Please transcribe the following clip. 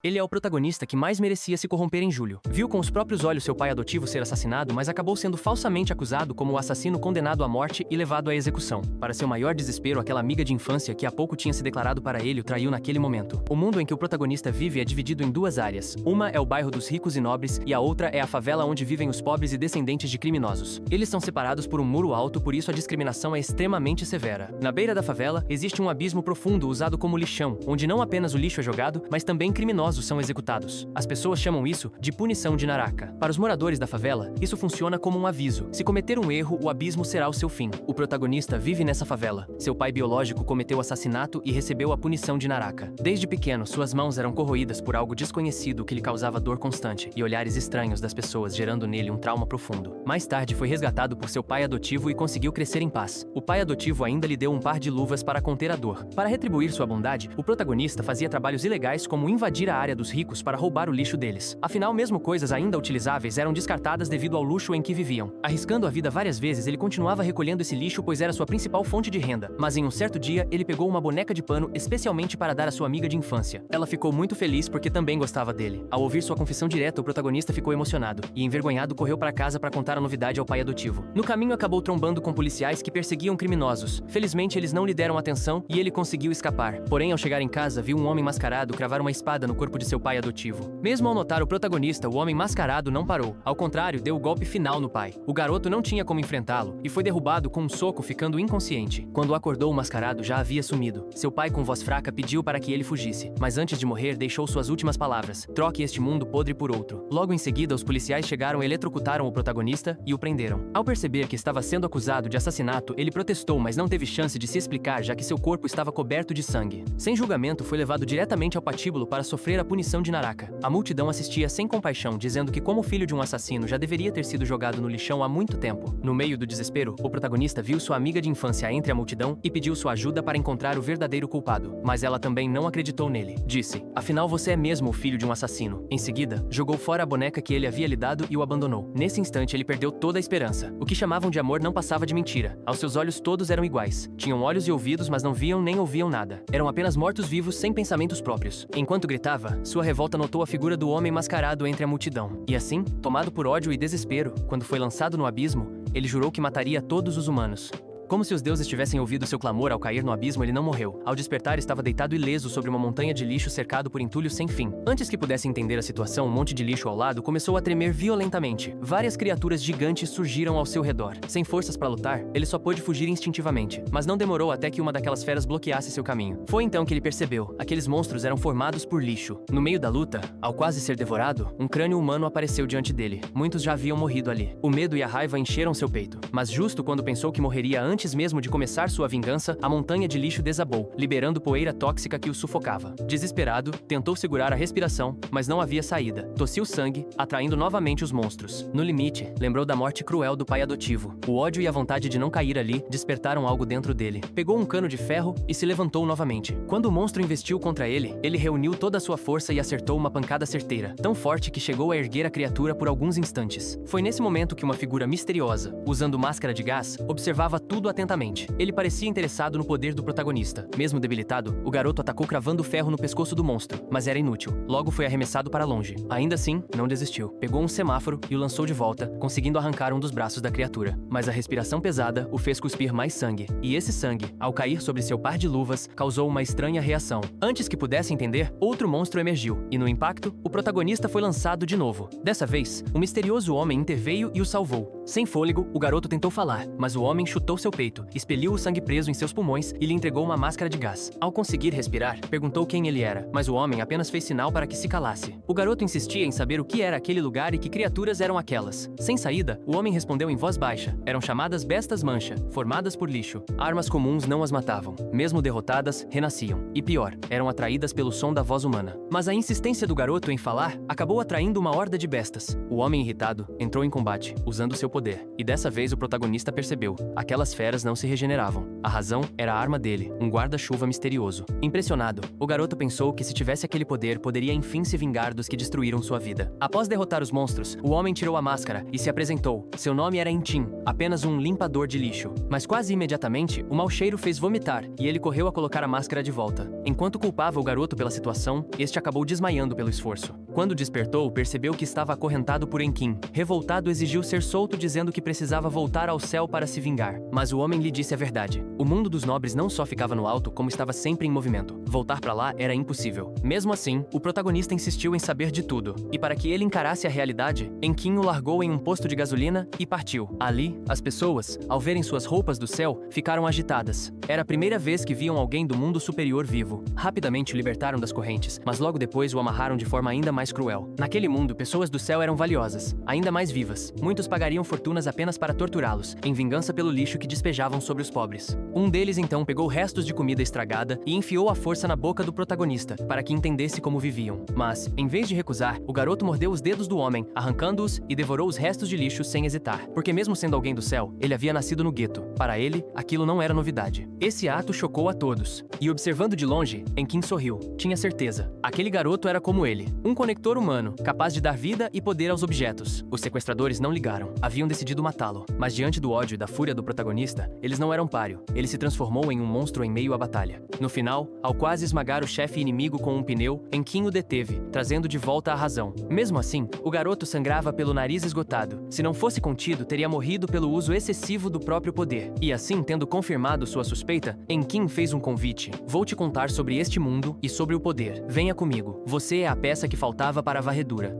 Ele é o protagonista que mais merecia se corromper em julho. Viu com os próprios olhos seu pai adotivo ser assassinado, mas acabou sendo falsamente acusado como o assassino condenado à morte e levado à execução. Para seu maior desespero, aquela amiga de infância que há pouco tinha se declarado para ele o traiu naquele momento. O mundo em que o protagonista vive é dividido em duas áreas. Uma é o bairro dos ricos e nobres e a outra é a favela onde vivem os pobres e descendentes de criminosos. Eles são separados por um muro alto, por isso a discriminação é extremamente severa. Na beira da favela, existe um abismo profundo usado como lixão, onde não apenas o lixo é jogado, mas também criminosos são executados. As pessoas chamam isso de punição de Naraka. Para os moradores da favela, isso funciona como um aviso. Se cometer um erro, o abismo será o seu fim. O protagonista vive nessa favela. Seu pai biológico cometeu assassinato e recebeu a punição de Naraka. Desde pequeno, suas mãos eram corroídas por algo desconhecido que lhe causava dor constante e olhares estranhos das pessoas, gerando nele um trauma profundo. Mais tarde, foi resgatado por seu pai adotivo e conseguiu crescer em paz. O pai adotivo ainda lhe deu um par de luvas para conter a dor. Para retribuir sua bondade, o protagonista fazia trabalhos ilegais como invadir a área dos ricos para roubar o lixo deles. Afinal, mesmo coisas ainda utilizáveis eram descartadas devido ao luxo em que viviam. Arriscando a vida várias vezes, ele continuava recolhendo esse lixo pois era sua principal fonte de renda. Mas em um certo dia, ele pegou uma boneca de pano especialmente para dar à sua amiga de infância. Ela ficou muito feliz porque também gostava dele. Ao ouvir sua confissão direta, o protagonista ficou emocionado e, envergonhado, correu para casa para contar a novidade ao pai adotivo. No caminho, acabou trombando com policiais que perseguiam criminosos. Felizmente, eles não lhe deram atenção e ele conseguiu escapar. Porém, ao chegar em casa, viu um homem mascarado cravar uma espada no corpo de seu pai adotivo. Mesmo ao notar o protagonista, o homem mascarado não parou. Ao contrário, deu o golpe final no pai. O garoto não tinha como enfrentá-lo e foi derrubado com um soco, ficando inconsciente. Quando acordou, o mascarado já havia sumido. Seu pai, com voz fraca, pediu para que ele fugisse, mas antes de morrer, deixou suas últimas palavras: troque este mundo podre por outro. Logo em seguida, os policiais chegaram, eletrocutaram o protagonista e o prenderam. Ao perceber que estava sendo acusado de assassinato, ele protestou, mas não teve chance de se explicar, já que seu corpo estava coberto de sangue. Sem julgamento, foi levado diretamente ao patíbulo para sofrer a punição de Naraka. A multidão assistia sem compaixão, dizendo que, como filho de um assassino, já deveria ter sido jogado no lixão há muito tempo. No meio do desespero, o protagonista viu sua amiga de infância entre a multidão e pediu sua ajuda para encontrar o verdadeiro culpado. Mas ela também não acreditou nele. Disse: afinal, você é mesmo o filho de um assassino. Em seguida, jogou fora a boneca que ele havia lhe dado e o abandonou. Nesse instante, ele perdeu toda a esperança. O que chamavam de amor não passava de mentira. Aos seus olhos, todos eram iguais. Tinham olhos e ouvidos, mas não viam nem ouviam nada. Eram apenas mortos-vivos sem pensamentos próprios. Enquanto gritava, sua revolta notou a figura do homem mascarado entre a multidão. E assim, tomado por ódio e desespero, quando foi lançado no abismo, ele jurou que mataria todos os humanos. Como se os deuses tivessem ouvido seu clamor, ao cair no abismo ele não morreu. Ao despertar, estava deitado ileso sobre uma montanha de lixo cercado por entulhos sem fim. Antes que pudesse entender a situação, um monte de lixo ao lado começou a tremer violentamente. Várias criaturas gigantes surgiram ao seu redor. Sem forças para lutar, ele só pôde fugir instintivamente. Mas não demorou até que uma daquelas feras bloqueasse seu caminho. Foi então que ele percebeu: aqueles monstros eram formados por lixo. No meio da luta, ao quase ser devorado, um crânio humano apareceu diante dele. Muitos já haviam morrido ali. O medo e a raiva encheram seu peito. Mas justo quando pensou que morreria antes mesmo de começar sua vingança, a montanha de lixo desabou, liberando poeira tóxica que o sufocava. Desesperado, tentou segurar a respiração, mas não havia saída. Tossiu sangue, atraindo novamente os monstros. No limite, lembrou da morte cruel do pai adotivo. O ódio e a vontade de não cair ali despertaram algo dentro dele. Pegou um cano de ferro e se levantou novamente. Quando o monstro investiu contra ele, ele reuniu toda a sua força e acertou uma pancada certeira, tão forte que chegou a erguer a criatura por alguns instantes. Foi nesse momento que uma figura misteriosa, usando máscara de gás, observava tudo atentamente. Ele parecia interessado no poder do protagonista. Mesmo debilitado, o garoto atacou cravando ferro no pescoço do monstro, mas era inútil. Logo foi arremessado para longe. Ainda assim, não desistiu. Pegou um semáforo e o lançou de volta, conseguindo arrancar um dos braços da criatura. Mas a respiração pesada o fez cuspir mais sangue. E esse sangue, ao cair sobre seu par de luvas, causou uma estranha reação. Antes que pudesse entender, outro monstro emergiu. E no impacto, o protagonista foi lançado de novo. Dessa vez, o misterioso homem interveio e o salvou. Sem fôlego, o garoto tentou falar, mas o homem chutou seu peito, expeliu o sangue preso em seus pulmões e lhe entregou uma máscara de gás. Ao conseguir respirar, perguntou quem ele era, mas o homem apenas fez sinal para que se calasse. O garoto insistia em saber o que era aquele lugar e que criaturas eram aquelas. Sem saída, o homem respondeu em voz baixa. Eram chamadas bestas mancha, formadas por lixo. Armas comuns não as matavam. Mesmo derrotadas, renasciam. E pior, eram atraídas pelo som da voz humana. Mas a insistência do garoto em falar acabou atraindo uma horda de bestas. O homem irritado entrou em combate, usando seu poder. E dessa vez o protagonista percebeu. Aquelas feras não se regeneravam. A razão era a arma dele, um guarda-chuva misterioso. Impressionado, o garoto pensou que se tivesse aquele poder, poderia enfim se vingar dos que destruíram sua vida. Após derrotar os monstros, o homem tirou a máscara e se apresentou. Seu nome era Entin, apenas um limpador de lixo. Mas quase imediatamente, o mau cheiro fez vomitar e ele correu a colocar a máscara de volta. Enquanto culpava o garoto pela situação, este acabou desmaiando pelo esforço. Quando despertou, percebeu que estava acorrentado por Enkin. Revoltado, exigiu ser solto, dizendo que precisava voltar ao céu para se vingar. Mas o homem lhe disse a verdade. O mundo dos nobres não só ficava no alto, como estava sempre em movimento. Voltar para lá era impossível. Mesmo assim, o protagonista insistiu em saber de tudo. E para que ele encarasse a realidade, Enkin o largou em um posto de gasolina e partiu. Ali, as pessoas, ao verem suas roupas do céu, ficaram agitadas. Era a primeira vez que viam alguém do mundo superior vivo. Rapidamente o libertaram das correntes, mas logo depois o amarraram de forma ainda mais cruel. Naquele mundo, pessoas do céu eram valiosas, ainda mais vivas. Muitos pagariam fortunas apenas para torturá-los, em vingança pelo lixo que despejavam sobre os pobres. Um deles então pegou restos de comida estragada e enfiou à força na boca do protagonista, para que entendesse como viviam. Mas, em vez de recusar, o garoto mordeu os dedos do homem, arrancando-os e devorou os restos de lixo sem hesitar. Porque mesmo sendo alguém do céu, ele havia nascido no gueto. Para ele, aquilo não era novidade. Esse ato chocou a todos. E observando de longe, Enkin sorriu. Tinha certeza. Aquele garoto era como ele. Um conector humano, capaz de dar vida e poder aos objetos. Os sequestradores não ligaram. Haviam decidido matá-lo. Mas diante do ódio e da fúria do protagonista, eles não eram páreo. Ele se transformou em um monstro em meio à batalha. No final, ao quase esmagar o chefe inimigo com um pneu, Enkin o deteve, trazendo de volta a razão. Mesmo assim, o garoto sangrava pelo nariz esgotado. Se não fosse contido, teria morrido pelo uso excessivo do próprio poder. E assim, tendo confirmado sua suspeita, Enkin fez um convite. Vou te contar sobre este mundo e sobre o poder. Venha comigo. Você é a peça que faltava para a varredura.